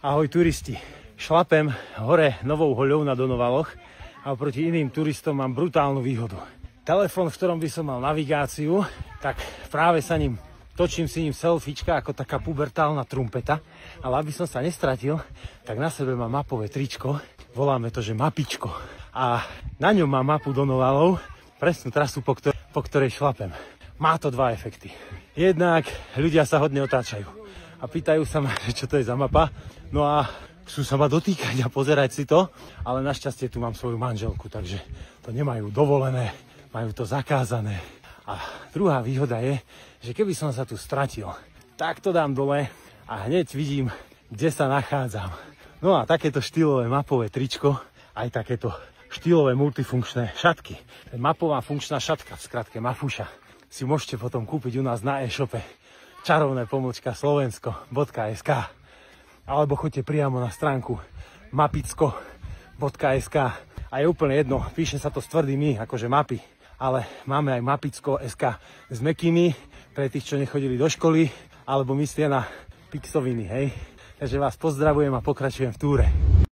Ahoj turisti, šlapem hore Novou Hoľou na Donovaloch a oproti iným turistom mám brutálnu výhodu. Telefón, v ktorom by som mal navigáciu, tak práve sa ním točím si ním selfiečka ako taká pubertálna trumpeta, ale aby som sa nestratil, tak na sebe mám mapové tričko, voláme to, že mapičko. A na ňom mám mapu Donovalov, presnú trasu, po ktorej šlapem. Má to dva efekty. Jednak ľudia sa hodne otáčajú a pýtajú sa ma, čo to je za mapa. No a chcú sa ma dotýkať a pozerať si to, ale našťastie tu mám svoju manželku, takže to nemajú dovolené, majú to zakázané. A druhá výhoda je, že keby som sa tu stratil, tak to dám dole a hneď vidím, kde sa nachádzam. No a takéto štýlové mapové tričko, aj takéto štýlové multifunkčné šatky. Mapová funkčná šatka, v skratke Mafuša, si môžete potom kúpiť u nás na e-shope čarovné-slovensko.sk alebo choďte priamo na stránku mapicko.sk a je úplne jedno, píše sa to s tvrdými, akože mapy, ale máme aj mapicko.sk s mäkkými pre tých, čo nechodili do školy alebo myslia na pixoviny, hej. Takže vás pozdravujem a pokračujem v túre.